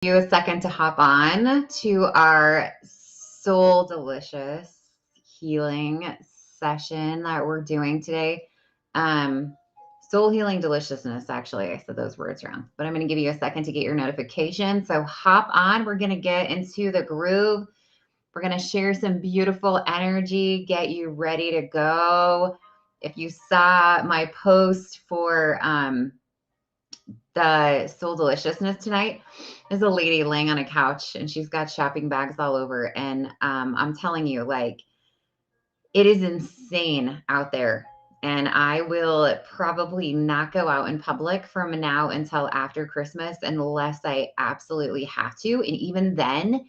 You a second to hop on to our Soul Delicious healing session that we're doing today. Soul healing deliciousness, actually. I said those words wrong, but I'm going to give you a second to get your notification. So hop on. We're going to get into the groove. We're going to share some beautiful energy, get you ready to go. If you saw my post for the Soul Deliciousness tonight, there's a lady laying on a couch and she's got shopping bags all over. And I'm telling you, like, it is insane out there. And I will probably not go out in public from now until after Christmas unless I absolutely have to. And even then,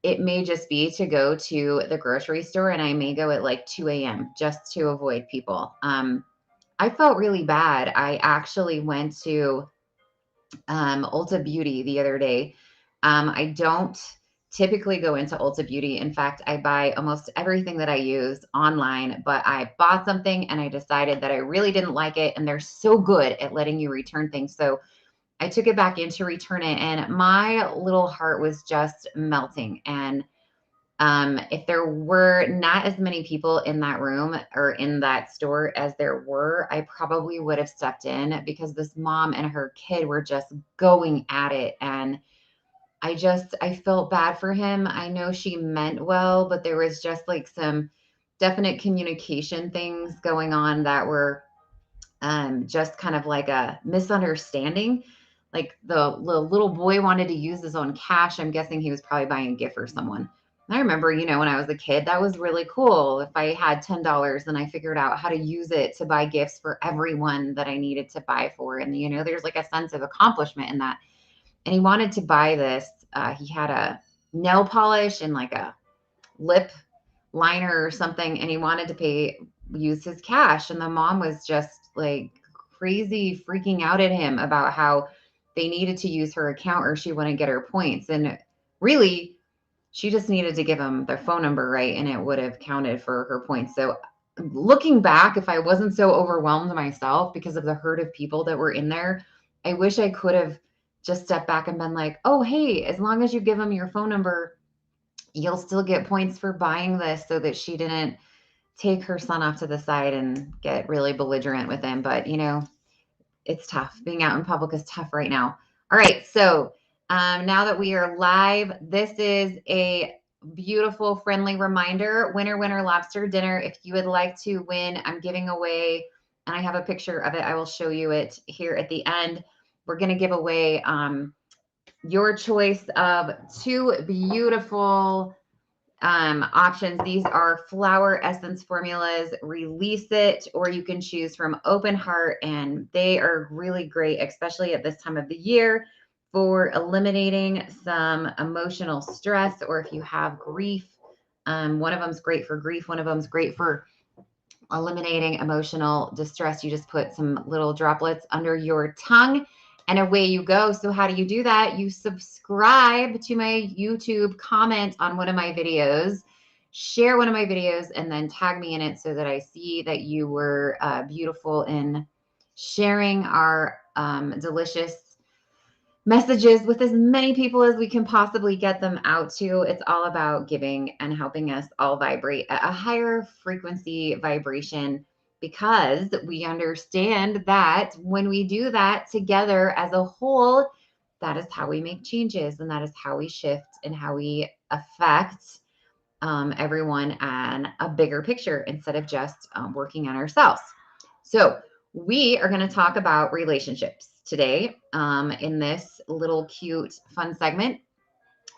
it may just be to go to the grocery store, and I may go at like 2 a.m. just to avoid people. I felt really bad. I actually went to Ulta Beauty the other day. I don't typically go into Ulta Beauty. In fact, I buy almost everything that I use online, but I bought something and I decided that I really didn't like it. And they're so good at letting you return things. So I took it back in to return it, and my little heart was just melting. And if there were not as many people in that room or in that store as there were, I probably would have stepped in because this mom and her kid were just going at it. And I felt bad for him. I know she meant well, but there was just like some definite communication things going on that were just kind of like a misunderstanding. Like the little boy wanted to use his own cash. I'm guessing he was probably buying a gift for someone. And I remember, when I was a kid, that was really cool. If I had $10 and I figured out how to use it to buy gifts for everyone that I needed to buy for. And, there's like a sense of accomplishment in that. And he wanted to buy this. He had a nail polish and like a lip liner or something, and he wanted to use his cash. And the mom was just like crazy freaking out at him about how they needed to use her account or she wouldn't get her points. And really, she just needed to give him their phone number, right? And it would have counted for her points. So looking back, if I wasn't so overwhelmed myself because of the herd of people that were in there, I wish I could have just stepped back and been like, oh, hey, as long as you give them your phone number, you'll still get points for buying this, so that she didn't take her son off to the side and get really belligerent with him. But, it's tough. Being out in public is tough right now. All right. So now that we are live, this is a beautiful, friendly reminder. Winner, winner, lobster dinner. If you would like to win, I'm giving away, and I have a picture of it. I will show you it here at the end. We're going to give away your choice of two beautiful options. These are flower essence formulas. Release It, or you can choose from Open Heart, and they are really great, especially at this time of the year, for eliminating some emotional stress, or if you have grief. One of them's great for grief. One of them's great for eliminating emotional distress. You just put some little droplets under your tongue and away you go. So how do you do that? You subscribe to my YouTube, comment on one of my videos, share one of my videos, and then tag me in it so that I see that you were beautiful in sharing our delicious messages with as many people as we can possibly get them out to. It's all about giving and helping us all vibrate at a higher frequency vibration, because we understand that when we do that together as a whole, that is how we make changes, and that is how we shift and how we affect everyone on a bigger picture instead of just working on ourselves. So we are going to talk about relationships today in this little cute fun segment.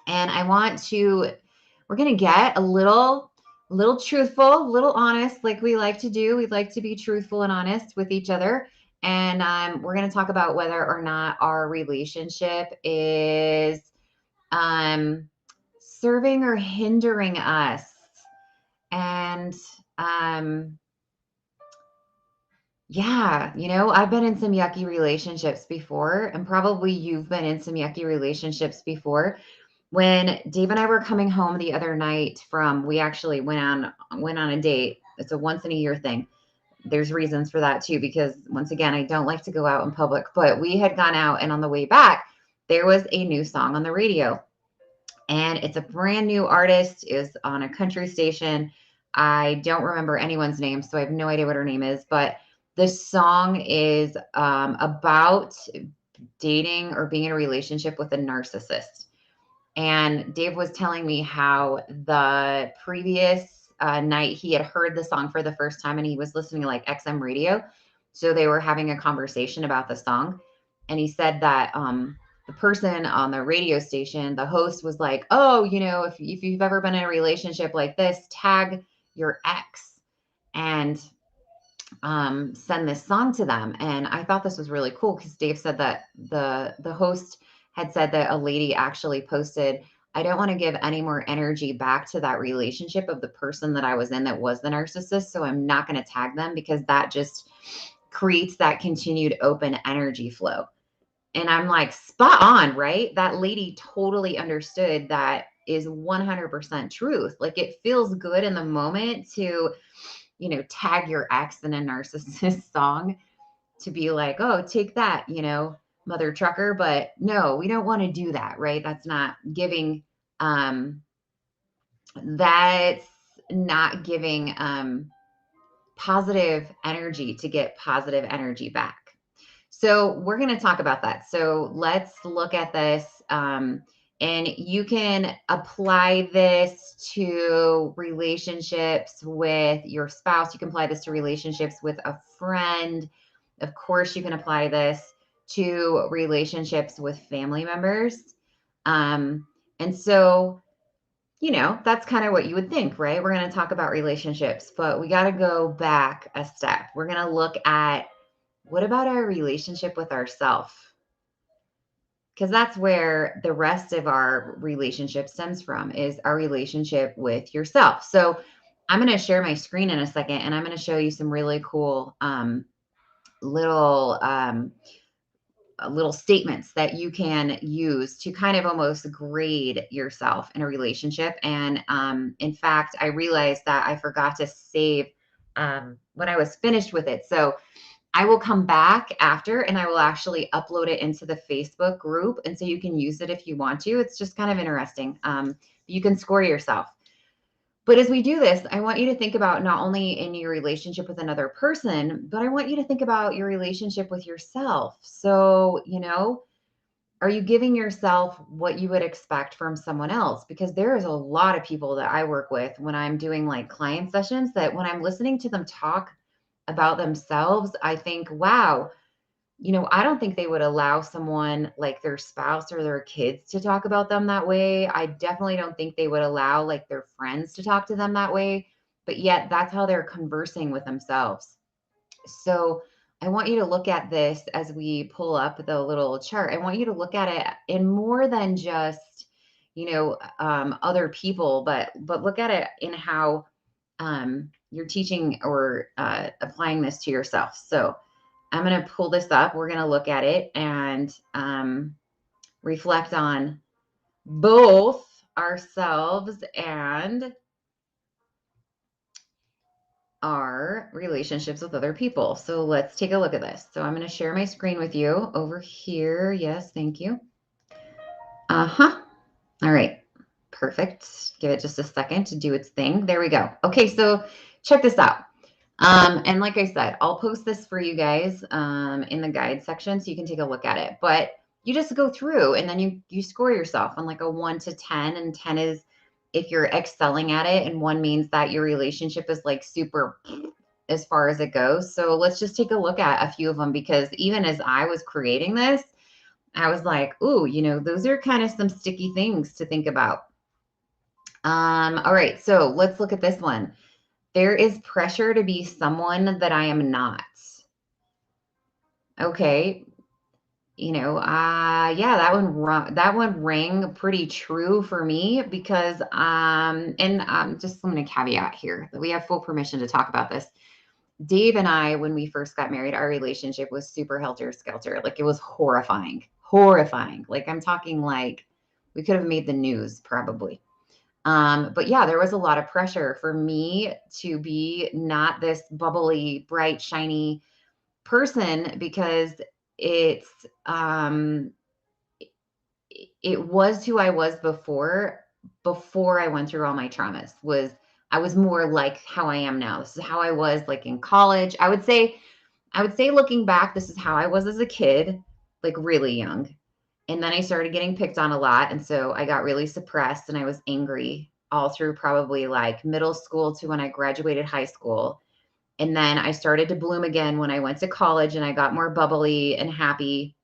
And we're going to get a little truthful, a little honest, like we like to do. We'd like to be truthful and honest with each other. And we're going to talk about whether or not our relationship is serving or hindering us. And yeah, I've been in some yucky relationships before, and probably you've been in some yucky relationships before. When Dave and I were coming home the other night we actually went on a date. It's a once in a year thing. There's reasons for that too, because once again, I don't like to go out in public, but we had gone out, and on the way back, there was a new song on the radio, and it's a brand new artist, is on a country station. I don't remember anyone's name, so I have no idea what her name is, but the song is about dating or being in a relationship with a narcissist. And Dave was telling me how the previous night he had heard the song for the first time, and he was listening to like XM radio. So they were having a conversation about the song. And he said that the person on the radio station, the host, was like, oh, if you've ever been in a relationship like this, tag your ex and send this song to them. And I thought this was really cool because Dave said that the host had said that a lady actually posted, I don't want to give any more energy back to that relationship of the person that I was in that was the narcissist. So I'm not going to tag them because that just creates that continued open energy flow. And I'm like, spot on, right? That lady totally understood that is 100% truth. Like it feels good in the moment to, tag your ex in a narcissist song to be like, oh, take that, mother trucker. But no, we don't want to do that, right? That's not giving positive energy to get positive energy back. So we're going to talk about that. So let's look at this. And you can apply this to relationships with your spouse. You can apply this to relationships with a friend. Of course, you can apply this to relationships with family members. And so, that's kind of what you would think, right? We're going to talk about relationships, but we got to go back a step. We're going to look at, what about our relationship with ourselves? Because that's where the rest of our relationship stems from, is our relationship with yourself. So I'm going to share my screen in a second, and I'm going to show you some really cool little little statements that you can use to kind of almost grade yourself in a relationship. And in fact, I realized that I forgot to save when I was finished with it. So I will come back after and I will actually upload it into the Facebook group. And so you can use it if you want to. It's just kind of interesting. You can score yourself. But as we do this, I want you to think about not only in your relationship with another person, but I want you to think about your relationship with yourself. So, are you giving yourself what you would expect from someone else? Because there is a lot of people that I work with when I'm doing like client sessions that when I'm listening to them talk about themselves, I think, wow, I don't think they would allow someone like their spouse or their kids to talk about them that way. I definitely don't think they would allow like their friends to talk to them that way. But yet that's how they're conversing with themselves. So I want you to look at this as we pull up the little chart. I want you to look at it in more than just, other people, but look at it in how you're teaching or applying this to yourself. So I'm going to pull this up. We're going to look at it and reflect on both ourselves and our relationships with other people. So let's take a look at this. So I'm going to share my screen with you over here. Yes, thank you. Uh-huh. All right. Perfect. Give it just a second to do its thing. There we go. Okay, so check this out. And like I said, I'll post this for you guys in the guide section so you can take a look at it. But you just go through and then you score yourself on like a 1 to 10, and 10 is if you're excelling at it, and 1 means that your relationship is like super as far as it goes. So let's just take a look at a few of them, because even as I was creating this, I was like, ooh, those are kind of some sticky things to think about. All right, so let's look at this one. There is pressure to be someone that I am not. Okay. Yeah, that one rang pretty true for me because, and just I'm going to caveat here that we have full permission to talk about this. Dave and I, when we first got married, our relationship was super helter-skelter. Like it was horrifying, horrifying. Like I'm talking like we could have made the news probably. But yeah, there was a lot of pressure for me to be not this bubbly, bright, shiny person because it's it was who I was before I went through all my traumas. Was I was more like how I am now. This is how I was like in college. I would say looking back, this is how I was as a kid, like really young. And then I started getting picked on a lot. And so I got really suppressed and I was angry all through probably like middle school to when I graduated high school. And then I started to bloom again when I went to college and I got more bubbly and happy.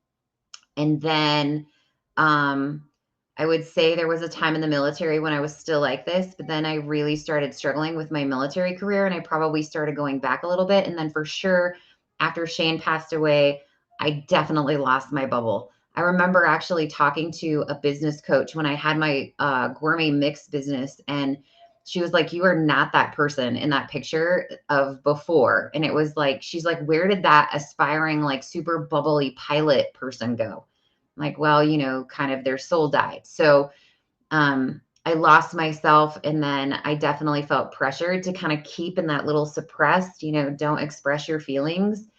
And then um, I would say there was a time in the military when I was still like this, but then I really started struggling with my military career and I probably started going back a little bit. And then for sure, after Shane passed away, I definitely lost my bubble. I remember actually talking to a business coach when I had my gourmet mix business, and she was like, "You are not that person in that picture of before." And it was like, she's like, "Where did that aspiring, like super bubbly pilot person go?" I'm like, well, kind of their soul died. So I lost myself. And then I definitely felt pressured to kind of keep in that little suppressed, don't express your feelings.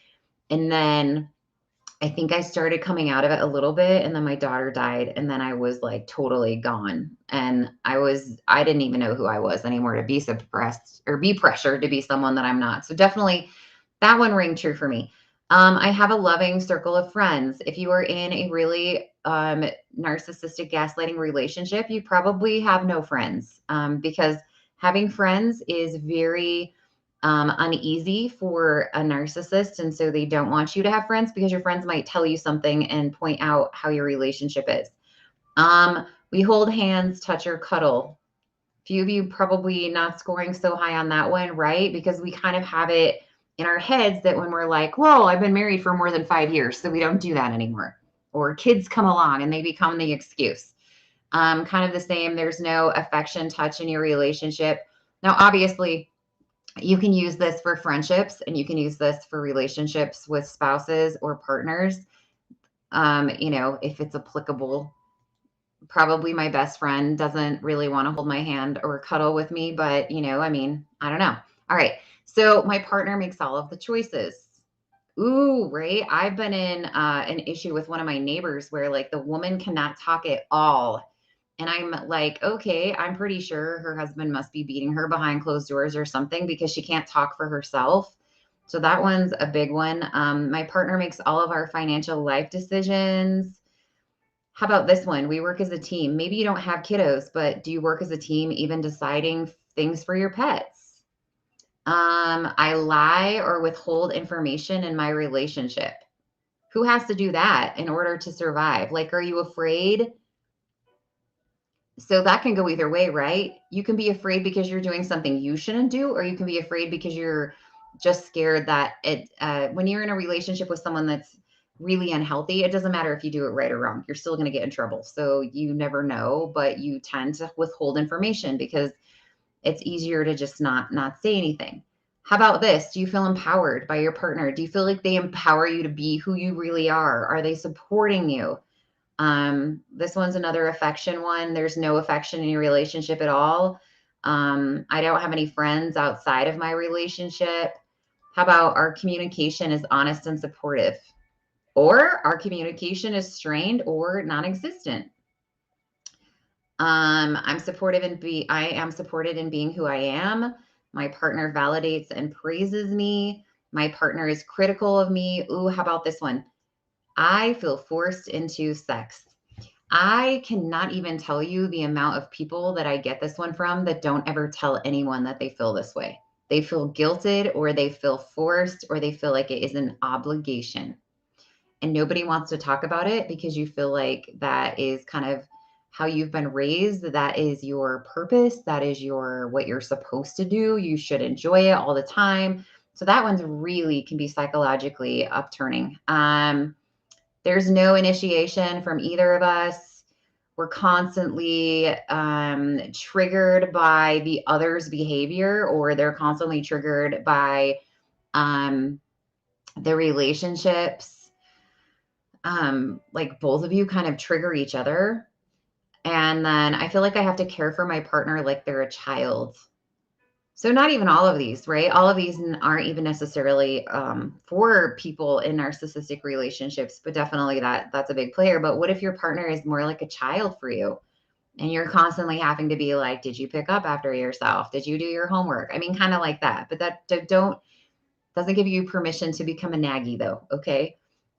And then I think I started coming out of it a little bit, and then my daughter died, and then I was like totally gone. And I didn't even know who I was anymore to be suppressed or be pressured to be someone that I'm not. So definitely that one rang true for me. I have a loving circle of friends. If you are in a really narcissistic gaslighting relationship, you probably have no friends, because having friends is very uneasy for a narcissist. And so they don't want you to have friends because your friends might tell you something and point out how your relationship is. We hold hands, touch, or cuddle. Few of you probably not scoring so high on that one, right? Because we kind of have it in our heads that when we're like, whoa, I've been married for more than 5 years, so we don't do that anymore. Or kids come along and they become the excuse. Kind of the same. There's no affection, touch in your relationship. Now, obviously, you can use this for friendships and you can use this for relationships with spouses or partners. If it's applicable. Probably my best friend doesn't really want to hold my hand or cuddle with me, but I don't know. All right. So my partner makes all of the choices. Ooh, right. I've been in an issue with one of my neighbors where like the woman cannot talk at all. And I'm like, okay, I'm pretty sure her husband must be beating her behind closed doors or something because she can't talk for herself. So that one's a big one. My partner makes all of our financial life decisions. How about this one? We work as a team. Maybe you don't have kiddos, but do you work as a team even deciding things for your pets? I lie or withhold information in my relationship. Who has to do that in order to survive? Like, are you afraid? So that can go either way, right? You can be afraid because you're doing something you shouldn't do, or you can be afraid because you're just scared that when you're in a relationship with someone that's really unhealthy, it doesn't matter if you do it right or wrong. You're still going to get in trouble. So you never know, but you tend to withhold information because it's easier to just not say anything. How about this? Do you feel empowered by your partner? Do you feel like they empower you to be who you really are? Are they supporting you? This one's another affection one. There's no affection in your relationship at all. I don't have any friends outside of my relationship. How about our communication is honest and supportive? Or our communication is strained or non-existent. I am supported in being who I am. My partner validates and praises me. My partner is critical of me. Ooh, how about this one? I feel forced into sex. I cannot even tell you the amount of people that I get this one from that don't ever tell anyone that they feel this way. They feel guilted or they feel forced or they feel like it is an obligation. And nobody wants to talk about it because you feel like that is kind of how you've been raised. That is your purpose. That is what you're supposed to do. You should enjoy it all the time. So that one's really can be psychologically upturning. There's no initiation from either of us. We're constantly triggered by the other's behavior, or they're constantly triggered by um, the relationships. Like both of you kind of trigger each other. And then I feel like I have to care for my partner like they're a child. So not even all of these, right? All of these aren't even necessarily for people in narcissistic relationships, but definitely that's a big player. But what if your partner is more like a child for you? And you're constantly having to be like, did you pick up after yourself? Did you do your homework? I mean, kind of like that. But that doesn't give you permission to become a naggy, though. Okay.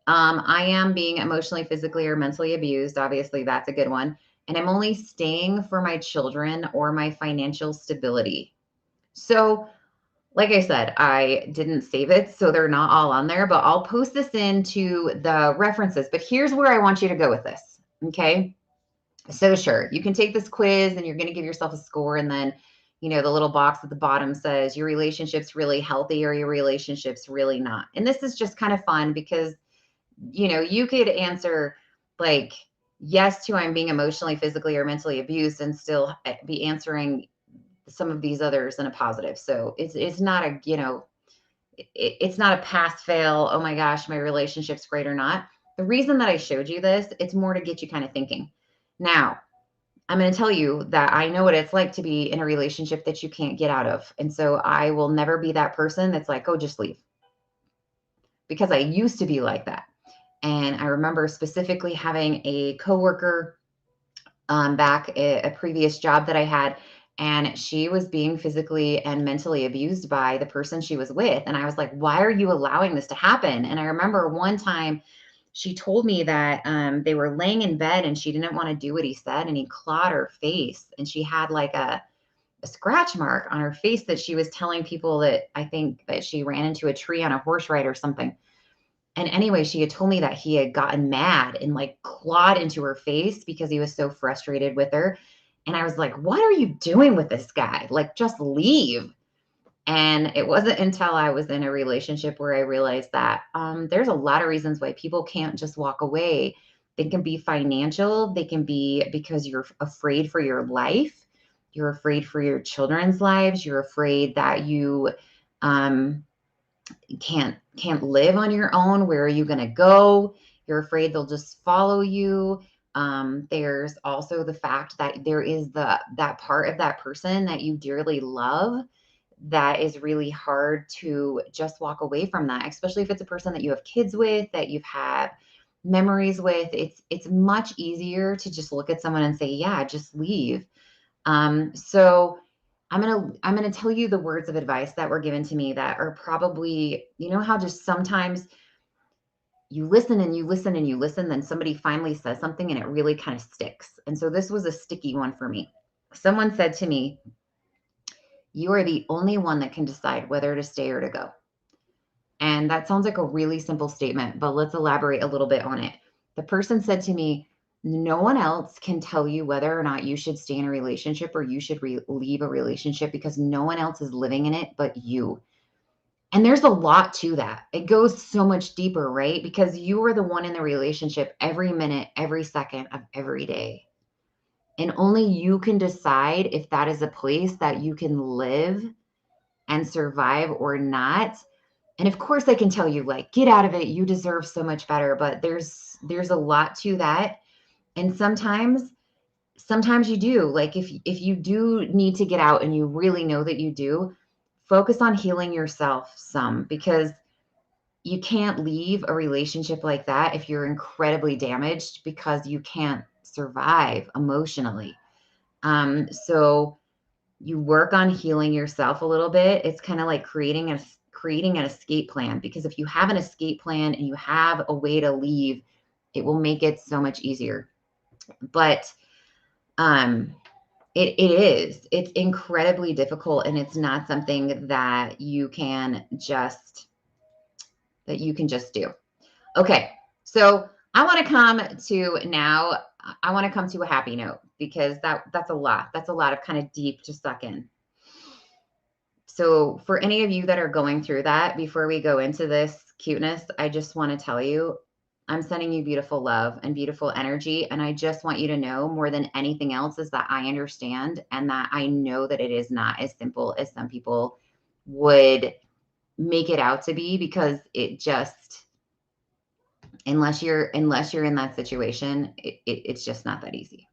I am being emotionally, physically, or mentally abused. Obviously, that's a good one. And I'm only staying for my children or my financial stability. So, like I said, I didn't save it, so they're not all on there, but I'll post this into the references. But here's where I want you to go with this. Okay. So sure, you can take this quiz and you're going to give yourself a score. And then, the little box at the bottom says your relationship's really healthy or your relationship's really not. And this is just kind of fun because, you could answer like yes to I'm being emotionally, physically, or mentally abused and still be answering some of these others in a positive. So it's not a, it's not a pass fail. Oh my gosh, my relationship's great or not. The reason that I showed you this, it's more to get you kind of thinking. Now, I'm going to tell you that I know what it's like to be in a relationship that you can't get out of. And so I will never be that person that's like, oh, just leave. Because I used to be like that. And I remember specifically having a coworker back at a previous job that I had, and she was being physically and mentally abused by the person she was with. And I was like, why are you allowing this to happen? And I remember one time she told me that they were laying in bed and she didn't want to do what he said, and he clawed her face, and she had like a scratch mark on her face that she was telling people that I think that she ran into a tree on a horse ride or something. And anyway, she had told me that he had gotten mad and like clawed into her face because he was so frustrated with her. And I was like, what are you doing with this guy? Like, just leave. And it wasn't until I was in a relationship where I realized that there's a lot of reasons why people can't just walk away. They can be financial, they can be because you're afraid for your life, you're afraid for your children's lives, you're afraid that you um, can't live on your own. Where are you going to go? You're afraid they'll just follow you. There's also the fact that there is that part of that person that you dearly love that is really hard to just walk away from, that, especially if it's a person that you have kids with, that you've had memories with. It's much easier to just look at someone and say, yeah, just leave. So I'm gonna tell you the words of advice that were given to me that are probably, how just sometimes you listen and you listen and you listen, then somebody finally says something and it really kind of sticks. And so this was a sticky one for me. Someone said to me, you are the only one that can decide whether to stay or to go. And that sounds like a really simple statement, but let's elaborate a little bit on it. The person said to me, no one else can tell you whether or not you should stay in a relationship or you should leave a relationship, because no one else is living in it but you. And there's a lot to that. It goes so much deeper, right? Because you are the one in the relationship every minute, every second of every day. And only you can decide if that is a place that you can live and survive or not. And of course I can tell you, like, get out of it, you deserve so much better, but there's a lot to that. And sometimes you do, like, if you do need to get out and you really know that you do, focus on healing yourself some, because you can't leave a relationship like that if you're incredibly damaged, because you can't survive emotionally. So you work on healing yourself a little bit. It's kind of like creating an escape plan, because if you have an escape plan and you have a way to leave, it will make it so much easier. But um it's incredibly difficult, and it's not something that you can just do. Okay. So I want to come to now, I want to come to a happy note, because that's a lot. That's a lot of kind of deep to suck in. So for any of you that are going through that, before we go into this cuteness, I just want to tell you, I'm sending you beautiful love and beautiful energy. And I just want you to know, more than anything else, is that I understand, and that I know that it is not as simple as some people would make it out to be, because it just, unless you're in that situation, it's just not that easy.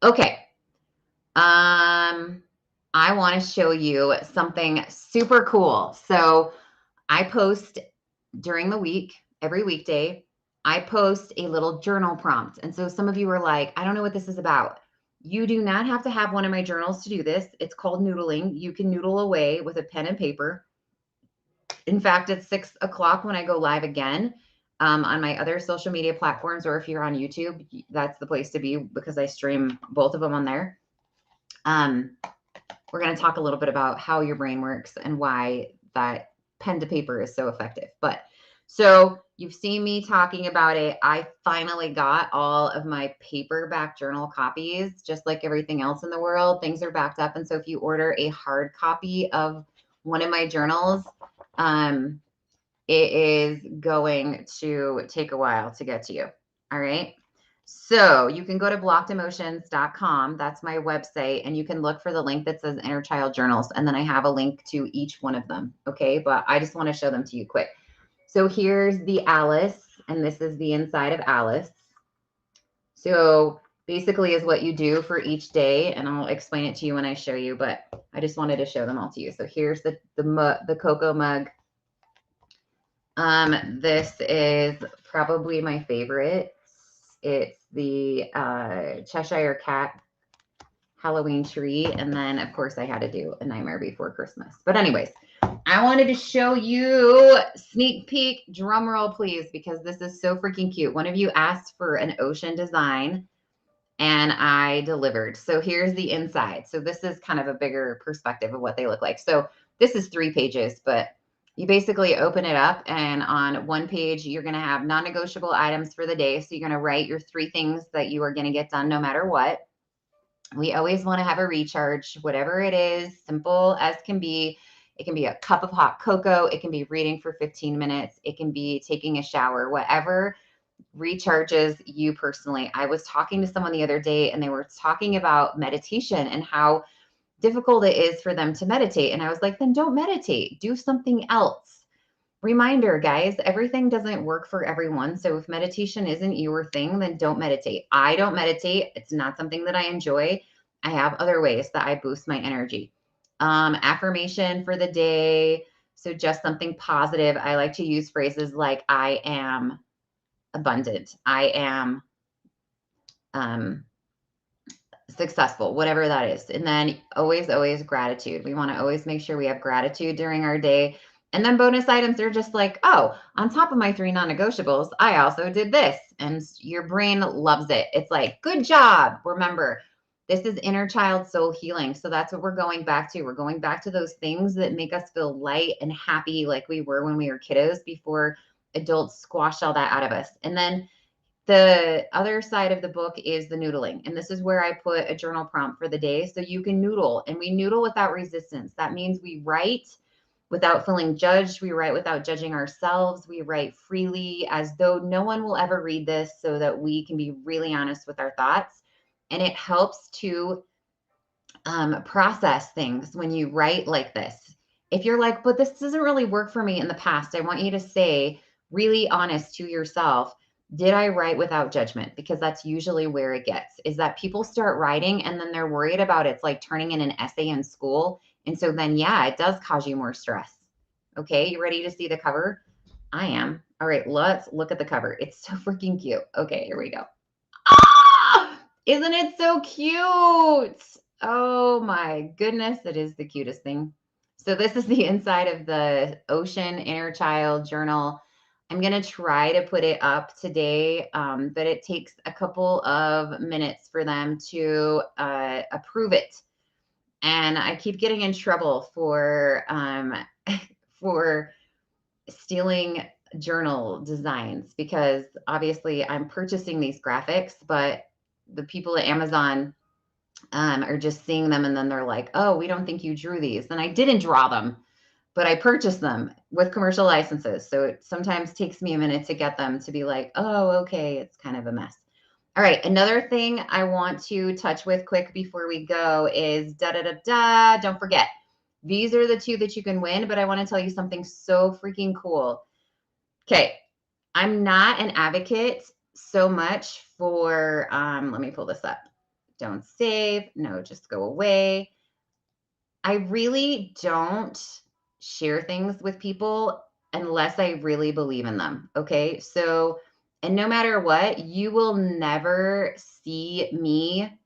Okay. I want to show you something super cool. So I post during the week, every weekday, I post a little journal prompt. And so some of you are like, I don't know what this is about. You do not have to have one of my journals to do this. It's called noodling. You can noodle away with a pen and paper. In fact, it's 6 o'clock when I go live again on my other social media platforms, or if you're on YouTube, that's the place to be because I stream both of them on there. We're going to talk a little bit about how your brain works and why that pen to paper is so effective. But so you've seen me talking about it. I finally got all of my paperback journal copies, just like everything else in the world. Things are backed up. And so if you order a hard copy of one of my journals, it is going to take a while to get to you. All right. So you can go to blockedemotions.com. That's my website. And you can look for the link that says Inner Child Journals. And then I have a link to each one of them. Okay. But I just want to show them to you quick. So here's the Alice, and this is the inside of Alice. So basically is what you do for each day. And I'll explain it to you when I show you, but I just wanted to show them all to you. So here's the cocoa mug. This is probably my favorite. It's the Cheshire Cat Halloween tree. And then, of course, I had to do A Nightmare Before Christmas. But anyways, I wanted to show you, sneak peek, drum roll, please, because this is so freaking cute. One of you asked for an ocean design, and I delivered. So here's the inside. So this is kind of a bigger perspective of what they look like. So this is 3 pages, but you basically open it up, and on one page, you're going to have non-negotiable items for the day. So you're going to write your 3 things that you are going to get done no matter what. We always want to have a recharge, whatever it is, simple as can be. It can be a cup of hot cocoa. It can be reading for 15 minutes. It can be taking a shower, whatever recharges you personally. I was talking to someone the other day, and they were talking about meditation and how difficult it is for them to meditate. And I was like, then don't meditate, do something else. Reminder, guys, everything doesn't work for everyone. So if meditation isn't your thing, then don't meditate. I don't meditate. It's not something that I enjoy. I have other ways that I boost my energy. Affirmation for the day. So just something positive. I like to use phrases like I am abundant. I am successful, whatever that is. And then always, always gratitude. We want to always make sure we have gratitude during our day. And then bonus items are just like, oh, on top of my 3 non-negotiables, I also did this. And your brain loves it. It's like, good job. Remember, this is inner child soul healing. So that's what we're going back to. We're going back to those things that make us feel light and happy like we were when we were kiddos before adults squash all that out of us. And then the other side of the book is the noodling. And this is where I put a journal prompt for the day. So you can noodle, and we noodle without resistance. That means we write without feeling judged. We write without judging ourselves. We write freely as though no one will ever read this, so that we can be really honest with our thoughts. And it helps to process things when you write like this. If you're like, but this doesn't really work for me in the past, I want you to say, really honest to yourself, did I write without judgment? Because that's usually where it gets, is that people start writing and then they're worried about it's like turning in an essay in school. And so then, yeah, it does cause you more stress. Okay, you ready to see the cover? I am. All right, let's look at the cover. It's so freaking cute. Okay, here we go. Ah! Isn't it so cute? Oh my goodness, it is the cutest thing. So this is the inside of the Ocean Inner Child Journal. I'm going to try to put it up today, but it takes a couple of minutes for them to approve it. And I keep getting in trouble for for stealing journal designs, because obviously I'm purchasing these graphics, but the people at Amazon are just seeing them, and then they're like, oh, we don't think you drew these. And I didn't draw them, but I purchased them with commercial licenses. So it sometimes takes me a minute to get them to be like, oh, okay, it's kind of a mess. All right, another thing I want to touch with quick before we go is don't forget, these are the 2 that you can win, but I want to tell you something so freaking cool. Okay, I'm not an advocate so much for, let me pull this up. Don't save. No, just go away. I really don't share things with people unless I really believe in them. Okay. So, and no matter what, you will never see me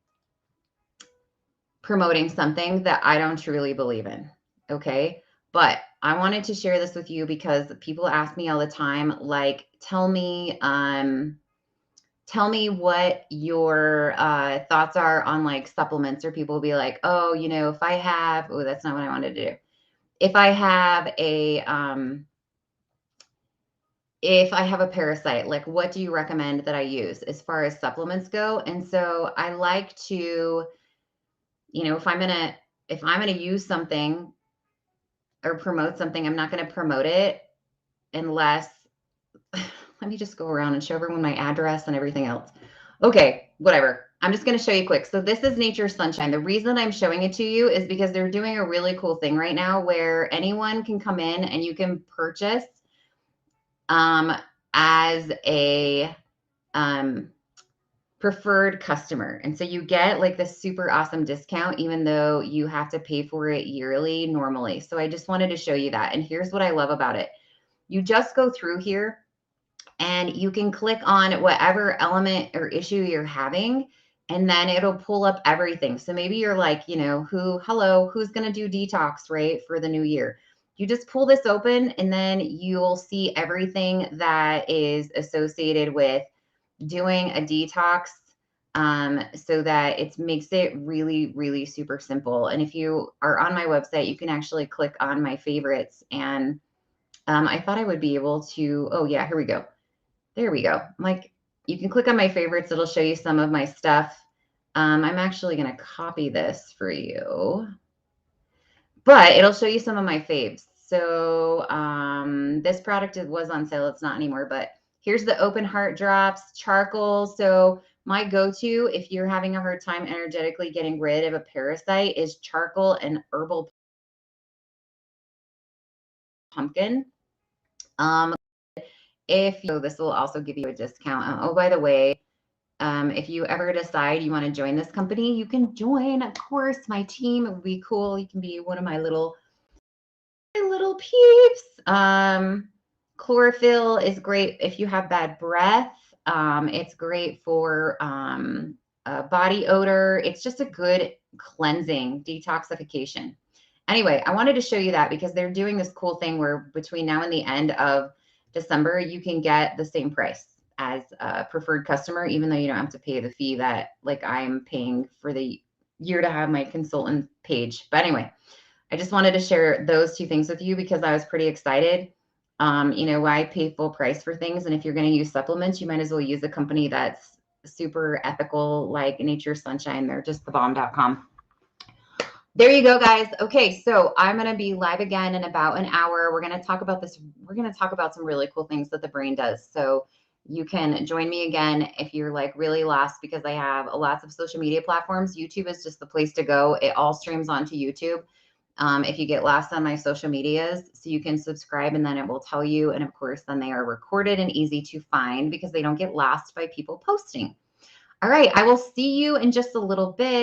promoting something that I don't truly believe in. Okay. But I wanted to share this with you because people ask me all the time, like, tell me what your thoughts are on like supplements, or people will be like, oh, if I have, oh, that's not what I wanted to do. If I have a parasite, like what do you recommend that I use as far as supplements go? And so I like to, if I'm gonna use something or promote something, I'm not gonna promote it unless let me just go around and show everyone my address and everything else. Okay, whatever. I'm just going to show you quick. So this is Nature's Sunshine. The reason I'm showing it to you is because they're doing a really cool thing right now where anyone can come in and you can purchase as a preferred customer. And so you get like this super awesome discount, even though you have to pay for it yearly normally. So I just wanted to show you that. And here's what I love about it. You just go through here and you can click on whatever element or issue you're having, and then it'll pull up everything. So maybe you're like, who's going to do detox, right, for the new year? You just pull this open and then you'll see everything that is associated with doing a detox, so that it makes it really, really super simple. And if you are on my website, you can actually click on my favorites. And I thought I would be able to, oh yeah, here we go. There we go. Like, you can click on my favorites. It'll show you some of my stuff. I'm actually going to copy this for you, but it'll show you some of my faves. So this product was on sale. It's not anymore, but here's the open heart drops, charcoal. So my go-to, if you're having a hard time energetically getting rid of a parasite, is charcoal and herbal pumpkin. This will also give you a discount. Oh, by the way, if you ever decide you want to join this company, you can join, of course, my team. It would be cool. You can be one of my little peeps. Chlorophyll is great if you have bad breath. It's great for body odor. It's just a good cleansing detoxification. Anyway, I wanted to show you that because they're doing this cool thing where between now and the end of December, you can get the same price as a preferred customer, even though you don't have to pay the fee that like I'm paying for the year to have my consultant page. But anyway, I just wanted to share those two things with you because I was pretty excited. I pay full price for things. And if you're going to use supplements, you might as well use a company that's super ethical, like Nature's Sunshine. They're just thebomb.com. There you go, guys. Okay, so I'm going to be live again in about an hour. We're going to talk about this. We're going to talk about some really cool things that the brain does. So you can join me again if you're like really lost, because I have lots of social media platforms. YouTube is just the place to go. It all streams onto YouTube. If you get lost on my social medias, so you can subscribe and then it will tell you. And of course, then they are recorded and easy to find because they don't get lost by people posting. All right, I will see you in just a little bit.